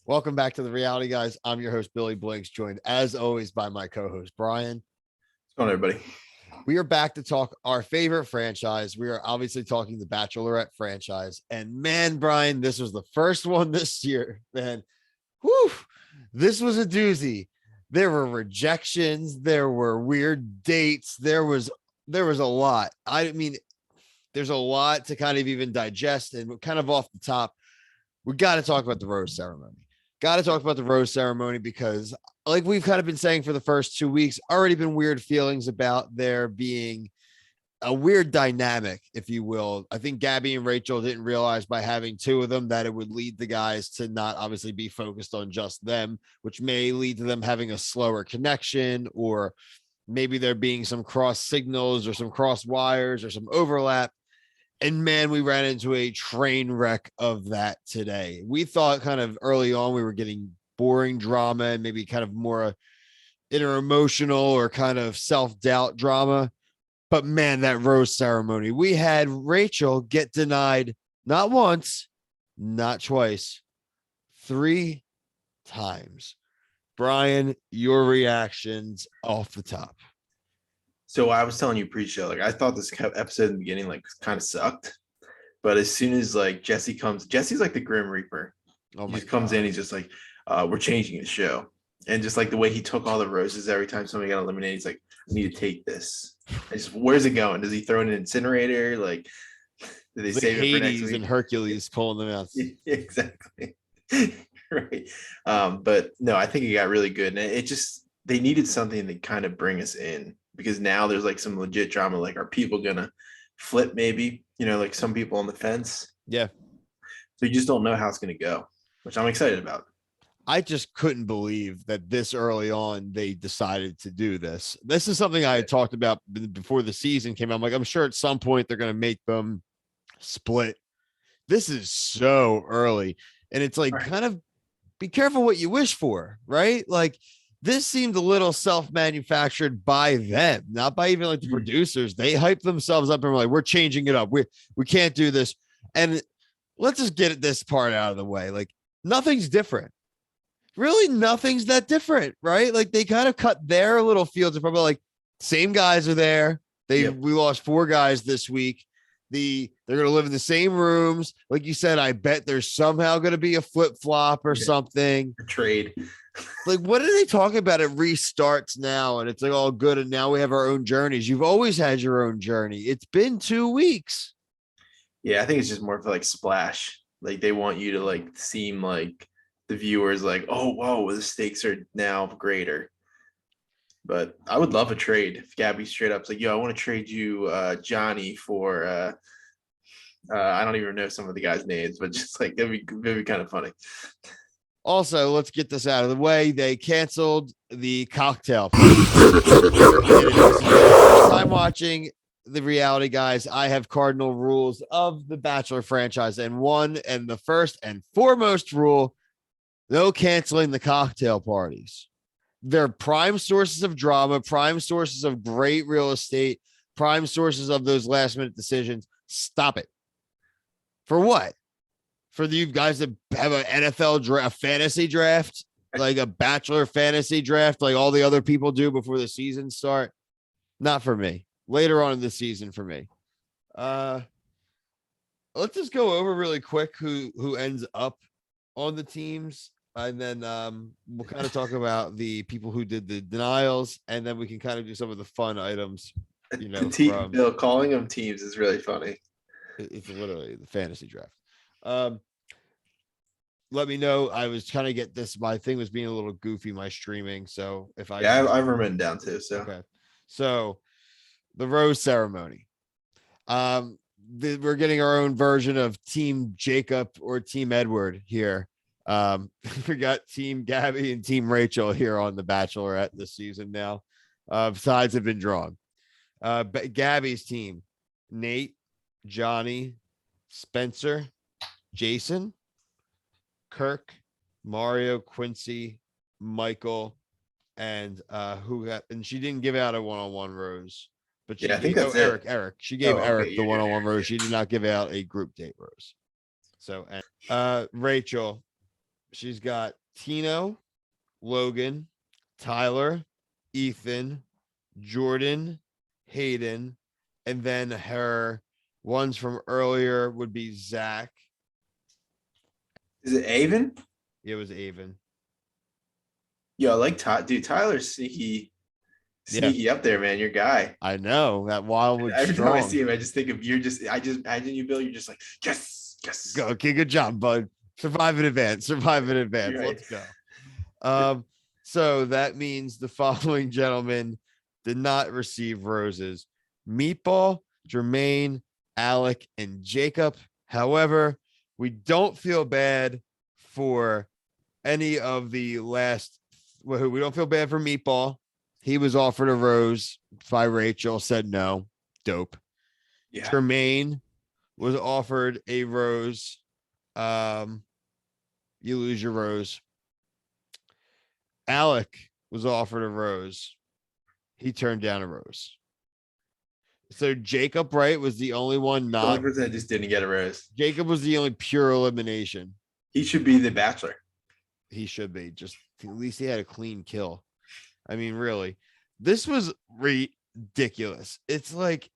Welcome back to the Reality Guys. I'm your host, Billy Blinks, joined as always by my co-host, Brian. What's going on, everybody? We are back to talk our favorite franchise. We are obviously talking the Bachelorette franchise. And man, Brian, this was the first one this year, man. Whew, this was a doozy. There were rejections. There were weird dates. There was a lot. I mean, there's a lot to kind of even digest, and kind of off the top, we got to talk about the rose ceremony. Got to talk about the rose ceremony because, like we've kind of been saying for the first 2 weeks, already been weird feelings about there being a weird dynamic, if you will. I think Gabby and Rachel didn't realize by having two of them that it would lead the guys to not obviously be focused on just them, which may lead to them having a slower connection, or maybe there being some cross signals or some cross wires or some overlap. And man, we ran into a train wreck of that today. We thought kind of early on we were getting boring drama and maybe kind of more inter-emotional or kind of self-doubt drama. But man, that rose ceremony, we had Rachel get denied not once, not twice, 3 times. Brian, your reactions off the top. So I was telling you pre-show, like I thought this episode in the beginning like kind of sucked, but as soon as like Jesse comes, Jesse's like the Grim Reaper. He just comes in, he's just like, we're changing the show, and just like the way he took all the roses every time somebody got eliminated, he's like, I need to take this. Where's it going? Does he throw it in an incinerator? Like, did they save it for next week? And Hercules pulling them out. Exactly. Right. But no, I think it got really good, and it just they needed something to kind of bring us in. Because now there's like some legit drama. Like, are people gonna flip? Maybe, like some people on the fence. Yeah. So you just don't know how it's gonna go, which I'm excited about. I just couldn't believe that this early on they decided to do this. This is something I had talked about before the season came out. I'm like, I'm sure at some point they're going to make them split. This is so early. And it's like, kind of be careful what you wish for, right? Like, this seemed a little self-manufactured by them, not by even like the producers. They hyped themselves up and were like, we're changing it up. We can't do this. And let's just get this part out of the way. Like, nothing's different. Really, nothing's that different, right? Like, they kind of cut their little fields of probably like same guys are there. We lost 4 guys this week. They're going to live in the same rooms. Like you said, I bet there's somehow going to be a flip-flop or something. A trade. Like, what are they talking about? It restarts now and it's like all good. And now we have our own journeys. You've always had your own journey. It's been 2 weeks. Yeah, I think it's just more for like splash. Like, they want you to like seem like the viewers like, oh, whoa, the stakes are now greater. But I would love a trade if Gabby straight up's like, yo, I want to trade you Johnny for I don't even know some of the guys' names, but just like it'd be kind of funny. Also, let's get this out of the way. They canceled the cocktail. I'm watching the Reality Guys. I have cardinal rules of the Bachelor franchise, and the first and foremost rule: no canceling the cocktail parties. They're prime sources of drama, prime sources of great real estate, prime sources of those last minute decisions. Stop it. For what? For you guys to have an NFL draft, fantasy draft, like a Bachelor fantasy draft, like all the other people do before the season start? Not for me. Later on in the season for me. Let's just go over really quick who ends up on the teams. And then we'll kind of talk about the people who did the denials, and then we can kind of do some of the fun items. Bill, calling them teams is really funny. It's literally the fantasy draft. Let me know. I was trying to get this. My thing was being a little goofy, my streaming. So if I I've written down too. So okay. So the rose ceremony. We're getting our own version of Team Jacob or Team Edward here. We got Team Gabby and Team Rachel here on the Bachelorette this season now. Sides have been drawn. But Gabby's team: Nate, Johnny, Spencer, Jason, Kirk, Mario, Quincy, Michael, and and she didn't give out a one-on-one rose, but I think that's Eric. Eric. She gave Eric the one-on-one rose. She did not give out a group date rose. So Rachel. She's got Tino, Logan, Tyler, Ethan, Jordan, Hayden, and then her ones from earlier would be Zach. Is it Avon? It was Avon. Yo, I like dude. Tyler's sneaky up there, man. Your guy. I know that Wildwood. Every strong. time I see him, I just think of I just imagine you, Bill. You're just like, yes. Go, okay, good job, bud. Survive in advance. Right. Let's go. So that means the following gentlemen did not receive roses: Meatball, Jermaine, Alec, and Jacob. However, we don't feel bad for any of the last. We don't feel bad for Meatball. He was offered a rose by Rachel, said no. Dope. Yeah. Jermaine was offered a rose. You lose your rose. Alec was offered a rose. He turned down a rose. So Jacob Wright was the only one not. The only person that just didn't get a rose. Jacob was the only pure elimination. He should be the Bachelor. He should be. Just at least he had a clean kill. I mean, really, this was ridiculous. It's like,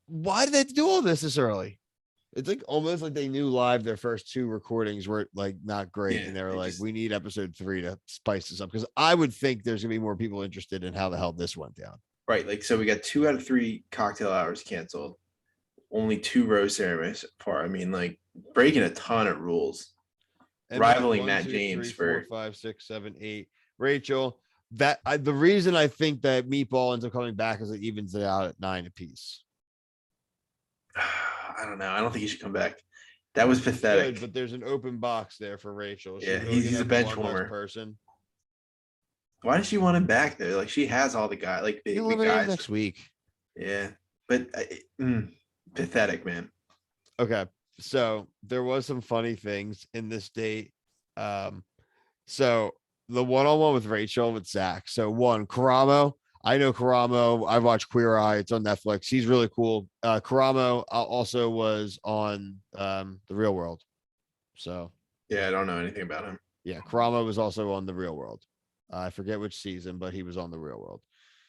why did they do all this early? It's like almost like they knew live their first two recordings were like not great, and they were like, we need episode 3 to spice this up, because I would think there's gonna be more people interested in how the hell this went down. Right, like, so we got 2 out of 3 cocktail hours canceled, only 2 rose ceremonies so far. I mean, like, breaking a ton of rules, and rivaling Matt James 4, 5, 6, 7, 8. Rachel, the reason I think that Meatball ends up coming back is it evens it out at 9 apiece. I don't know. I don't think he should come back. That was pathetic. Good, but there's an open box there for Rachel. Yeah, he's a bench warmer person. Why does she want him back there? Like, she has all the guys, like the guys next week. Yeah, but pathetic, man. Okay, so there was some funny things in this date. So the one-on-one with Rachel with Zach. So one, Karamo. I know Karamo. I watch Queer Eye. It's on Netflix. He's really cool. Karamo also was on The Real World. So yeah, I don't know anything about him. Yeah, Karamo was also on The Real World. I forget which season, but he was on The Real World.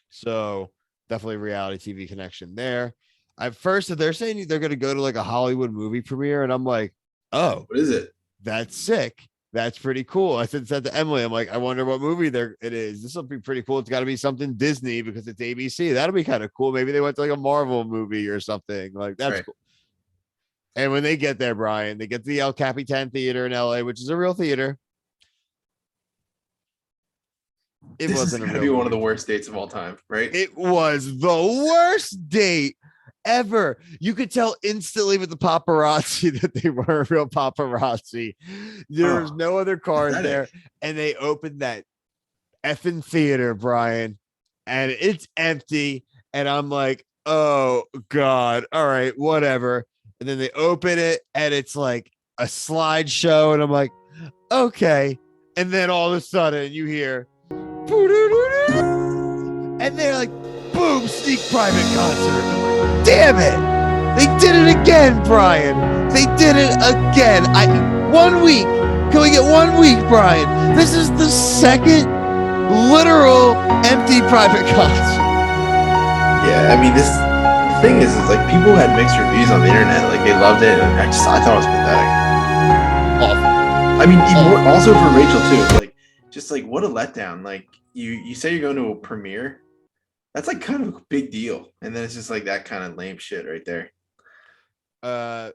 So definitely reality TV connection there. At first, they're saying they're going to go to like a Hollywood movie premiere, and I'm like, oh, what is it? That's sick. That's pretty cool. I said to Emily, I'm like, I wonder what movie it is. This will be pretty cool. It's got to be something Disney because it's ABC. That'll be kind of cool. Maybe they went to like a Marvel movie or something. Like, that's cool. And when they get there, Brian, they get to the El Capitan Theater in LA, which is a real theater. It wasn't going to be one of the worst dates of all time, right? It was the worst date ever. You could tell instantly with the paparazzi that they were a real paparazzi. There was no other cars there, and they opened that effing theater, Brian, and it's empty. And I'm like, oh God, all right, whatever. And then they open it, and it's like a slideshow, and I'm like, okay. And then all of a sudden, you hear, and they're like, boom, sneak private concert. Damn it! They did it again, Brian. They did it again. 1 week. Can we get 1 week, Brian? This is the second literal empty private concert. Yeah, I mean, the thing is like people had mixed reviews on the internet. Like, they loved it, and I thought it was pathetic. Awful. I mean, also for Rachel too. Like, just like, what a letdown. Like, you say you're going to a premiere. That's like kind of a big deal, and then it's just like that kind of lame shit right there. Well,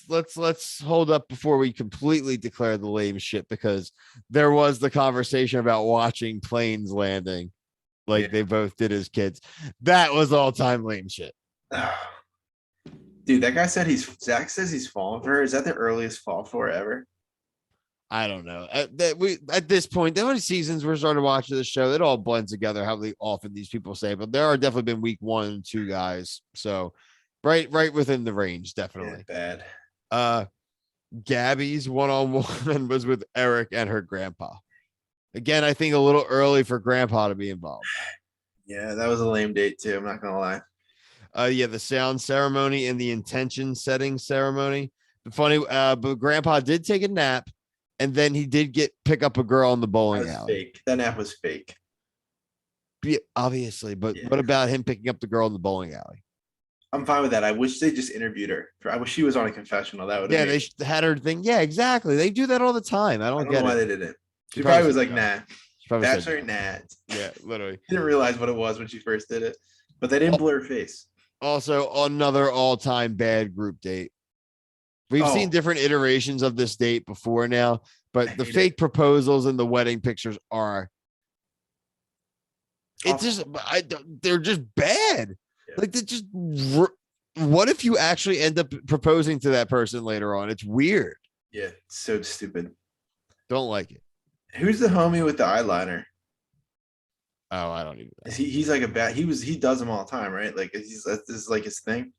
let's hold up before we completely declare the lame shit, because there was the conversation about watching planes landing, like they both did as kids. That was all time lame shit. Dude, that guy said Zach says he's fallen for her. Is that the earliest fall for her ever? I don't know. At this point, how many seasons we're starting to watch this show, it all blends together how often these people say, but there are definitely been week 1 and 2 guys. So right within the range, definitely. Yeah, bad. Gabby's one-on-one was with Eric and her grandpa. Again, I think a little early for grandpa to be involved. Yeah, that was a lame date too. I'm not gonna lie. The sound ceremony and the intention setting ceremony. Funny, but Grandpa did take a nap, and then he did pick up a girl in the That bowling was alley. fake. That nap was fake. Yeah, obviously, but Yeah. what about him picking up the girl in the bowling alley? I'm fine with that. I wish they just interviewed her. I wish she was on a confessional. That would have Yeah, made. they had her thing. Yeah, exactly. They do that all the time. I I don't don't know get why it. they didn't. She She probably was said like, no. nah. She probably said Bachelor, no. nah. Yeah, literally. Didn't realize what it was when she first did it, but they didn't blur her face. Also, another all-time bad group date. We've seen Oh, different iterations of this date before now, I but the hate it. fake proposals and the wedding pictures are. It's Awful. just, they're just bad. Yeah. Like, they just. What if you actually end up proposing to that person later on? It's weird. Yeah, so stupid. Don't like it. Who's the homie with the eyeliner? Oh, I don't even know. Is he's like a bad he does them all the time, right? Like this is like his thing.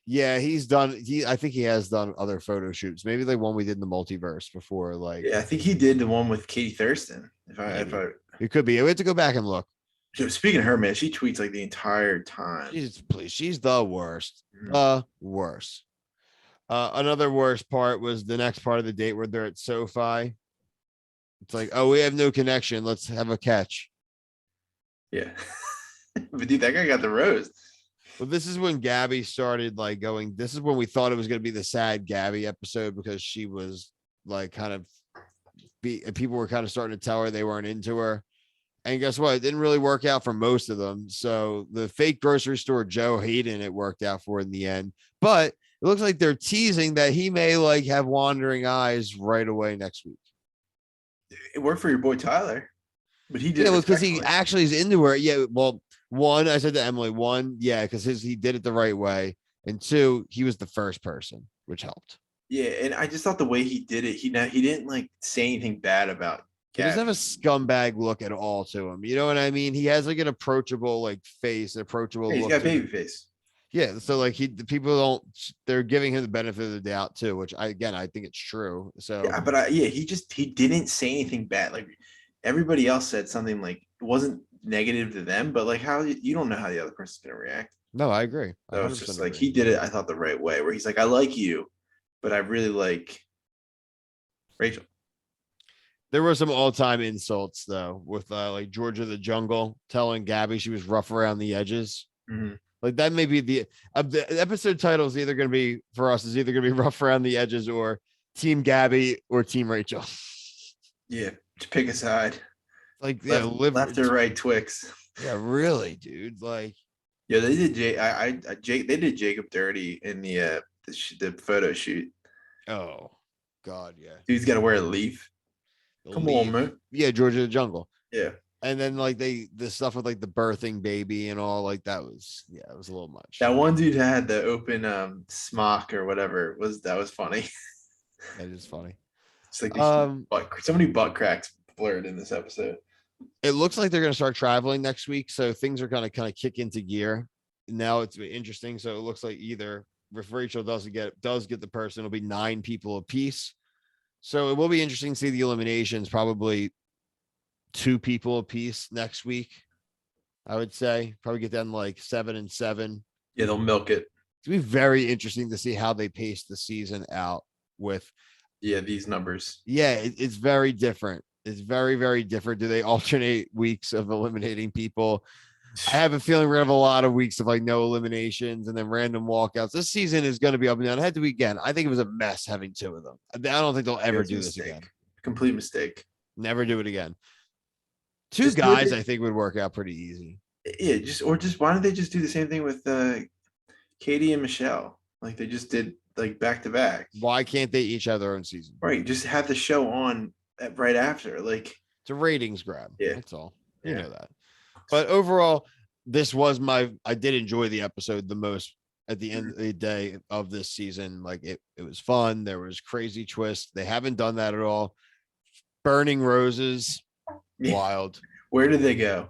Yeah, I think he has done other photo shoots. Maybe like one we did in the multiverse before. Like, Yeah, I think he did the one with Katie Thurston. maybe it could be. We have to go back and look. Speaking of her, man, she tweets like the entire time. She's the worst. Mhm. Worst. Another worst part was the next part of the date where they're at SoFi. It's like, oh, we have no connection. Let's have a catch. Yeah. But dude, that guy got the rose. Well, this is when Gabby started like going. This is when we thought it was going to be the sad Gabby episode because she was like kind of people were kind of starting to tell her they weren't into her. And guess what? It didn't really work out for most of them. So the fake grocery store Joe Hayden, it worked out for in the end. But it looks like they're teasing that he may like have wandering eyes right away next week. It worked for your boy Tyler, but he did Yeah, it because he respectfully. actually is into her. Yeah, well, one, I said to Emily, one, yeah, because he did it the right way, and two, he was the first person, which helped. Yeah, and I just thought the way he did it, he didn't like say anything bad about He doesn't have Gabby. a scumbag look at all to him. You know what I mean? He has like an approachable like face, an approachable Yeah, he's look got to him. baby face. Yeah, so like the people don't, they're giving him the benefit of the doubt too, which I think it's true. So Yeah, but he didn't say anything bad. Like everybody else said something like it wasn't negative to them, but like how you don't know how the other person's gonna react. no, I agree. I So it's 100% just like agree. he did it, I thought the right way, where he's like, I like you, but I really like Rachel. There were some all-time insults though, with like Georgia the Jungle telling Gabby she was rough around the edges. Mm-hmm. Like that may be the episode title is either going to be for us is either going to be rough around the edges or Team Gabby or Team Rachel. Yeah, to pick a side. Like yeah, Left or right Twix. Yeah, really, dude. Like yeah, they did Jake. They did Jacob dirty in the photo shoot. oh god, yeah. Dude's got to wear a leaf. Come on, man. Yeah, Georgia the Jungle. Yeah. And then like the stuff with like the birthing baby and all like that was it was a little much. That one dude had the open smock or whatever that was funny. That is funny. It's like so many butt cracks blurred in this episode. It looks like they're going to start traveling next week, so things are going to kind of kick into gear. Now it's interesting. So it looks like either if Rachel does get the person, it'll be 9 people apiece. So it will be interesting to see the eliminations. Probably 2 people apiece next week. I would say probably get down like 7 and 7. Yeah, they'll milk it. It's be very interesting to see how they pace the season out with. Yeah, these numbers. Yeah, it's very different. It's very, very different. Do they alternate weeks of eliminating people? I have a feeling we're gonna have a lot of weeks of like no eliminations and then random walkouts. This season is going to be up and down. I had to weekend. I think it was a mess having 2 of them. I don't think they'll ever do this again. Complete mistake. Never do it again. 2 guys, I think would work out pretty easy. Yeah, just why don't they just do the same thing with Katie and Michelle? Like they just did like back to back. Why can't they each have their own season? Right, just have the show on right after. Like it's a ratings grab. Yeah, that's all. You know that. But overall, this was I did enjoy the episode the most at the end of the day of this season. Like it was fun. There was crazy twists. They haven't done that at all. Burning roses. Wild. Where did they go?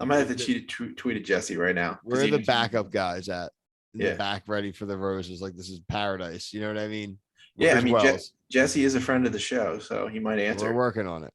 I might have to tweet at Jesse right now. Where are the backup guys at? In the back ready for the roses. Like this is paradise. You know what I mean? Yeah, I mean Jesse is a friend of the show, so he might answer. We're working on it.